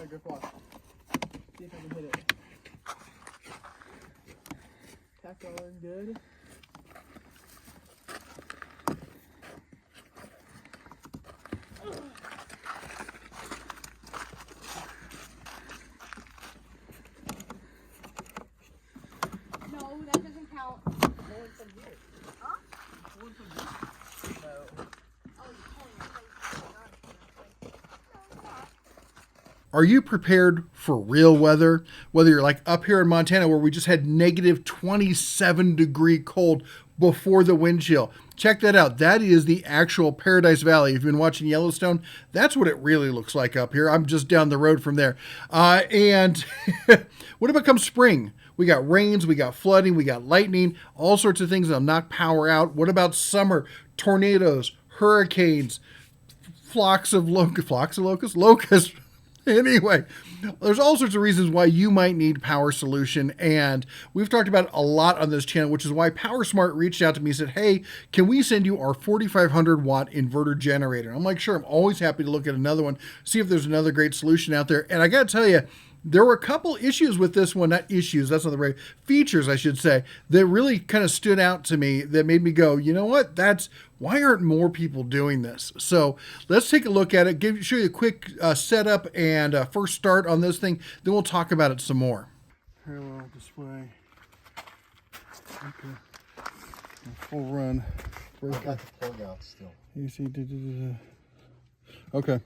grip lock. See if I can hit it. Tack all in good. No, that doesn't count. Pulling from here. Huh? Pulling from here. No. Oh, you're pulling your face. No, it's not. Are you prepared for real weather? Whether you're like up here in Montana where we just had negative 27-degree cold before the wind chill. Check that out. That is the actual Paradise Valley. If you've been watching Yellowstone, that's what it really looks like up here. I'm just down the road from there. And what about come spring? We got rains, we got flooding, we got lightning, all sorts of things that'll knock power out. What about summer? Tornadoes, hurricanes, flocks of locusts. Anyway, there's all sorts of reasons why you might need power solution, and we've talked about it a lot on this channel, which is why PowerSmart reached out to me and said, hey, can we send you our 4,500 watt inverter generator? I'm like, sure, I'm always happy to look at another one, see if there's another great solution out there. And I got to tell you, there were a couple issues with this one, not issues, that's not the right, features, I should say, that really kind of stood out to me that made me go, you know what, why aren't more people doing this? So let's take a look at it, show you a quick setup and first start on this thing, then we'll talk about it some more. Parallel display. Okay. Full run. I got the plug out still. You see, okay.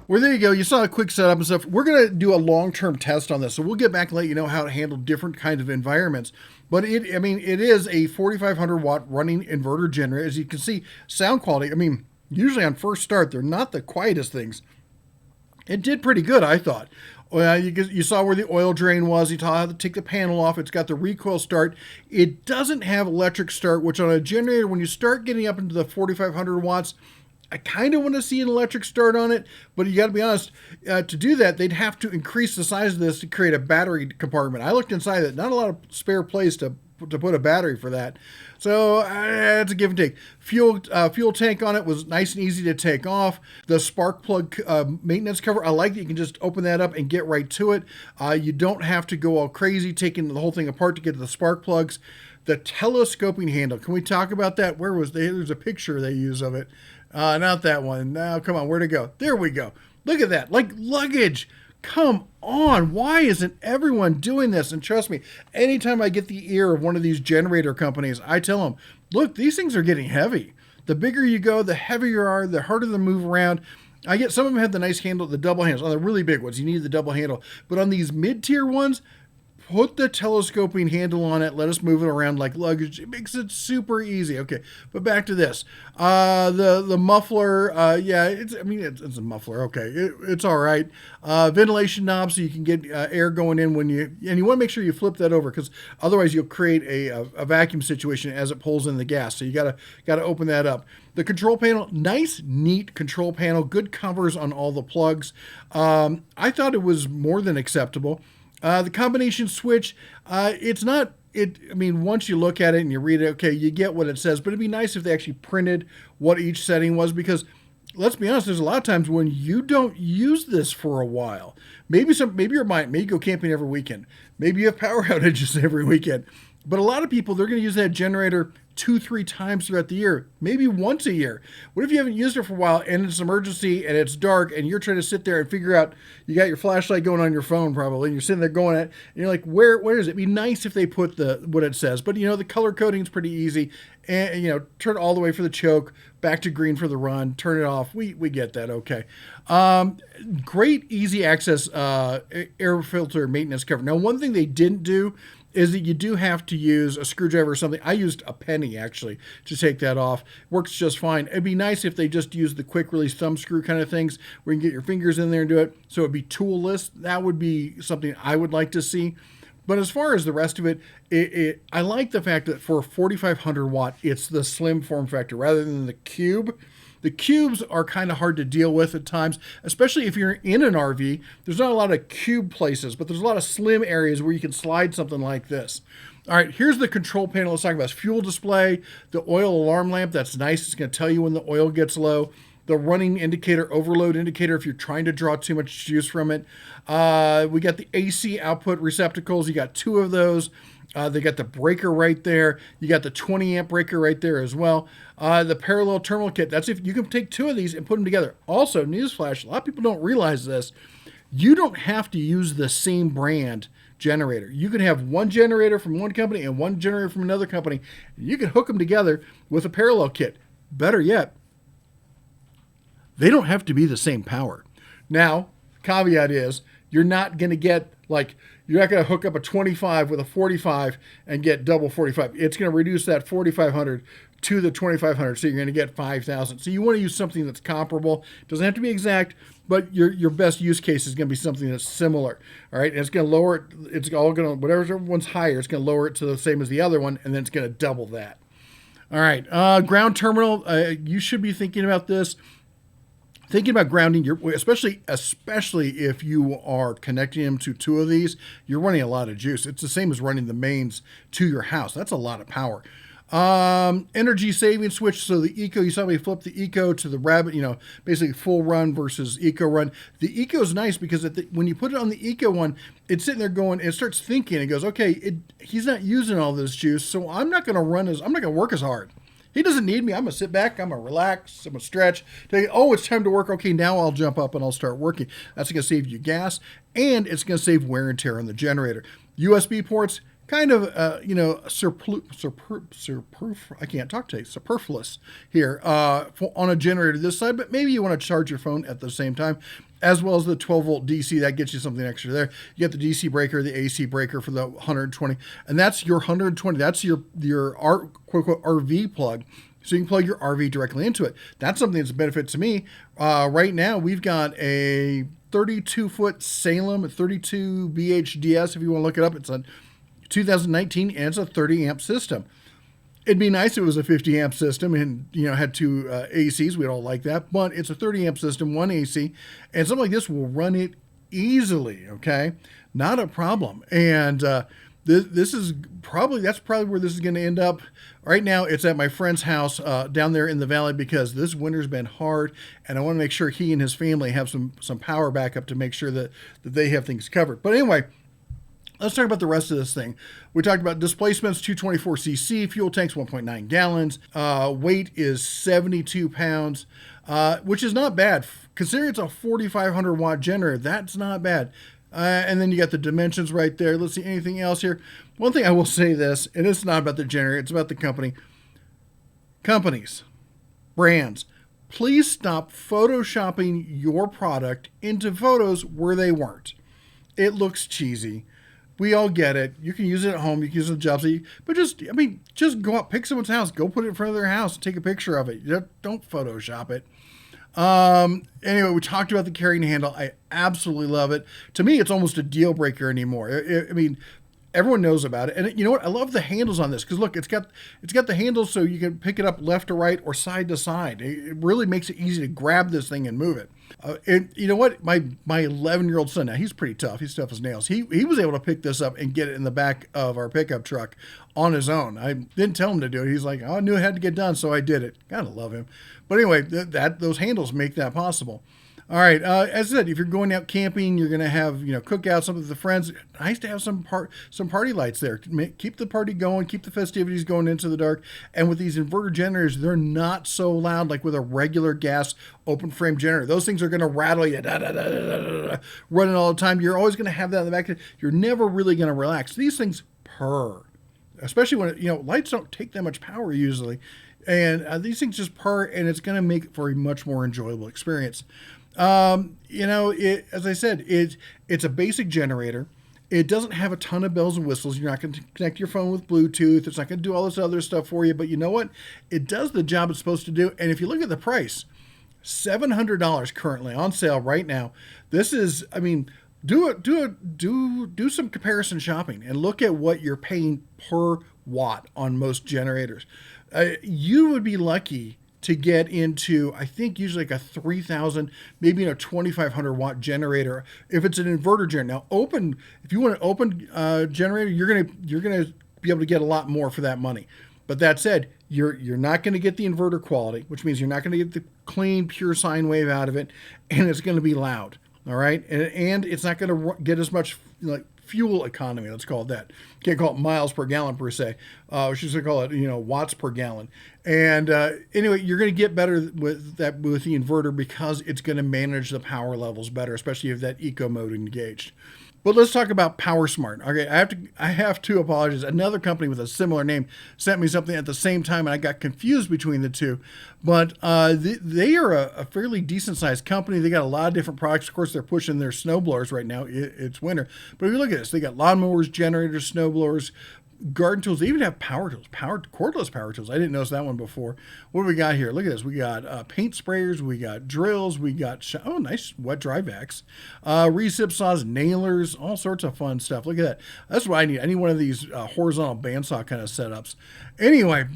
Well, there you go. You saw a quick setup and stuff. We're going to do a long-term test on this, so we'll get back and let you know how to handle different kinds of environments. But it is a 4,500 watt running inverter generator. As you can see, sound quality, usually on first start, they're not the quietest things. It did pretty good, I thought. You saw where the oil drain was. You saw how to take the panel off. It's got the recoil start. It doesn't have electric start, which on a generator, when you start getting up into the 4,500 watts, I kind of want to see an electric start on it, but you got to be honest, to do that, they'd have to increase the size of this to create a battery compartment. I looked inside it, not a lot of spare place to put a battery for that. So it's a give and take. Fuel tank on it was nice and easy to take off. The spark plug maintenance cover, I like that you can just open that up and get right to it. You don't have to go all crazy taking the whole thing apart to get to the spark plugs. The telescoping handle, can we talk about that? There's a picture they use of it. Not that one. Now, come on, where'd it go? There we go. Look at that, like luggage. Come on, why isn't everyone doing this? And trust me, anytime I get the ear of one of these generator companies, I tell them, look, these things are getting heavy. The bigger you go, the heavier you are, the harder to move around. Some of them have the nice handle, the double handles. On the really big ones, you need the double handle. But on these mid-tier ones, put the telescoping handle on it. Let us move it around like luggage. It makes it super easy. Okay, but back to this. The muffler, yeah, it's a muffler. Okay, it's all right. Ventilation knob so you can get air going in when you want to make sure you flip that over because otherwise you'll create a vacuum situation as it pulls in the gas. So you gotta open that up. The control panel, nice, neat control panel. Good covers on all the plugs. I thought it was more than acceptable. The combination switch, it's not, once you look at it and you read it, okay, you get what it says, but it'd be nice if they actually printed what each setting was because let's be honest, there's a lot of times when you don't use this for a while. Maybe you go camping every weekend. Maybe you have power outages every weekend. But a lot of people, they're going to use that generator 2-3 times throughout the year, maybe once a year. What if you haven't used it for a while and it's an emergency and it's dark and you're trying to sit there and figure out, you got your flashlight going on your phone probably, and you're sitting there going at, and you're like, where is it? It'd be nice if they put what it says, but the color coding is pretty easy, and turn it all the way for the choke, back to green for the run, turn it off. We get that, okay. Great easy access air filter maintenance cover. Now, one thing they didn't do is that you do have to use a screwdriver or something. I used a penny, actually, to take that off. Works just fine. It'd be nice if they just used the quick release thumb screw kind of things where you can get your fingers in there and do it. So it'd be toolless. That would be something I would like to see. But as far as the rest of it, I like the fact that for a 4,500 watt, it's the slim form factor rather than the cube. The cubes are kind of hard to deal with at times, especially if you're in an RV. There's not a lot of cube places, but there's a lot of slim areas where you can slide something like this. All right, here's the control panel. Let's talk about fuel display, the oil alarm lamp. That's nice. It's going to tell you when the oil gets low. The running indicator, overload indicator, if you're trying to draw too much juice from it. We got the AC output receptacles. You got 2 of those. They got the breaker right there. You got the 20 amp breaker right there as well. The parallel terminal kit. That's if you can take 2 of these and put them together. Also, newsflash, a lot of people don't realize this. You don't have to use the same brand generator. You can have one generator from one company and one generator from another company. You can hook them together with a parallel kit. Better yet, they don't have to be the same power. Now, caveat is you're not going to get you're not going to hook up a 25 with a 45 and get double 45. It's going to reduce that 4,500 to the 2,500. So you're going to get 5,000. So you want to use something that's comparable. It doesn't have to be exact, but your best use case is going to be something that's similar. All right. And it's going to lower it. It's all going to, whatever one's higher, it's going to lower it to the same as the other one. And then it's going to double that. All right. Ground terminal. You should be thinking about this. Thinking about grounding, especially if you are connecting them to 2 of these, you're running a lot of juice. It's the same as running the mains to your house. That's a lot of power. Energy saving switch. So the eco, you saw me flip the eco to the rabbit, basically full run versus eco run. The eco is nice because when you put it on the eco one, it's sitting there going, it starts thinking, it goes, okay, he's not using all this juice, so I'm not going to work as hard. He doesn't need me. I'm going to sit back. I'm going to relax. I'm going to stretch. It's time to work. Okay, now I'll jump up and I'll start working. That's going to save you gas, and it's going to save wear and tear on the generator. USB ports, kind of, superfluous here on a generator this side, but maybe you want to charge your phone at the same time, as well as the 12-volt DC. That gets you something extra there. You get the DC breaker, the AC breaker for the 120, and that's your 120. That's your quote-unquote RV plug, so you can plug your RV directly into it. That's something that's a benefit to me. Right now, we've got a 32-foot Salem, 32 BHDS, if you want to look it up. It's a 2019, and it's a 30-amp system. It'd be nice if it was a 50-amp system and, had 2 ACs. We'd all like that. But it's a 30-amp system, 1 AC. And something like this will run it easily, okay? Not a problem. And that's probably where this is going to end up. Right now, it's at my friend's house down there in the valley because this winter's been hard. And I want to make sure he and his family have some power backup to make sure that they have things covered. But anyway, let's talk about the rest of this thing. We talked about displacements, 224cc, fuel tanks, 1.9 gallons. Weight is 72 pounds, which is not bad. Considering it's a 4,500 watt generator, that's not bad. And then you got the dimensions right there. Let's see, anything else here? One thing I will say this, and it's not about the generator, it's about the company. Companies, brands, please stop photoshopping your product into photos where they weren't. It looks cheesy. we all get it. You can use it at home. You can use it at job site. But just go out, pick someone's house, go put it in front of their house, and take a picture of it. Don't Photoshop it. Anyway, we talked about the carrying handle. I absolutely love it. To me, it's almost a deal breaker anymore. I mean, everyone knows about it. And you know what? I love the handles on this because look, it's got the handles so you can pick it up left to right or side to side. It really makes it easy to grab this thing and move it. And you know what? My 11-year-old son, now he's pretty tough. He's tough as nails. He was able to pick this up and get it in the back of our pickup truck on his own. I didn't tell him to do it. He's like, oh, I knew it had to get done, so I did it. Gotta love him. But anyway, those handles make that possible. All right, as I said, if you're going out camping, you're going to have cookouts, something with the friends. Nice to have some party lights there. Keep the party going, keep the festivities going into the dark. And with these inverter generators, they're not so loud like with a regular gas open frame generator. Those things are going to rattle you, running all the time. You're always going to have that in the back. You're never really going to relax. These things purr, especially when lights don't take that much power usually, and these things just purr, and it's going to make it for a much more enjoyable experience. As I said, it's a basic generator. It doesn't have a ton of bells and whistles. You're not going to connect your phone with Bluetooth. It's not going to do all this other stuff for you. But you know what? It does the job it's supposed to do. And if you look at the price, $700 currently on sale right now. This is, do some comparison shopping and look at what you're paying per watt on most generators. You would be lucky to get into, I think, usually like a 3,000, maybe a 2,500 watt generator if it's an inverter generator. Now, if you want an open generator, you're gonna be able to get a lot more for that money. But that said, you're not going to get the inverter quality, which means you're not going to get the clean, pure sine wave out of it, and it's going to be loud. All right, and it's not going to get as much fuel economy. Let's call it that. Can't call it miles per gallon per se. We should call it watts per gallon. And anyway, you're going to get better with the inverter because it's going to manage the power levels better, especially if that eco mode engaged. But let's talk about PowerSmart. Okay, I have to apologize. Another company with a similar name sent me something at the same time, and I got confused between the two. But they are a fairly decent-sized company. They got a lot of different products. Of course, they're pushing their snowblowers right now. It's winter. But if you look at this, they got lawnmowers, generators, snowblowers, garden tools. They even have power tools, cordless power tools. I didn't notice that one before. What do we got here? Look at this. We got paint sprayers. We got drills. We got, nice wet dry vacs, recip saws, nailers, all sorts of fun stuff. Look at that. That's what I need. I need one of these horizontal bandsaw kind of setups. Anyway,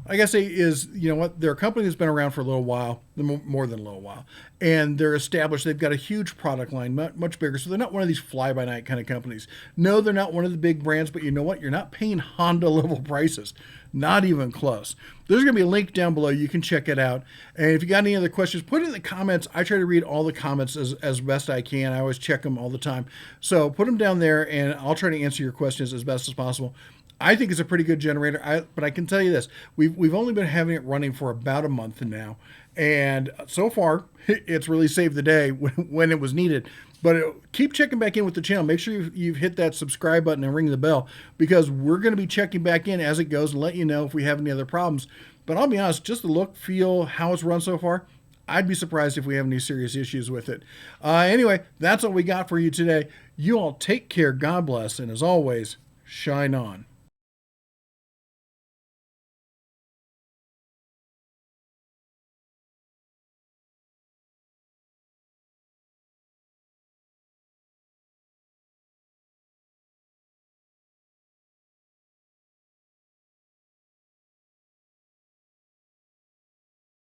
like I say, is, they're a company that's been around for a little while, more than a little while, and they're established. They've got a huge product line, much bigger, so they're not one of these fly-by-night kind of companies. No, they're not one of the big brands, but you know what? You're not paying Honda-level prices. Not even close. There's going to be a link down below. You can check it out. And if you got any other questions, put it in the comments. I try to read all the comments as best I can. I always check them all the time. So put them down there, and I'll try to answer your questions as best as possible. I think it's a pretty good generator, but I can tell you this. We've only been having it running for about a month now, and so far, it's really saved the day when it was needed. But keep checking back in with the channel. Make sure you've hit that subscribe button and ring the bell, because we're going to be checking back in as it goes and let you know if we have any other problems. But I'll be honest, just the look, feel, how it's run so far, I'd be surprised if we have any serious issues with it. Anyway, that's all we got for you today. You all take care, God bless, and as always, shine on.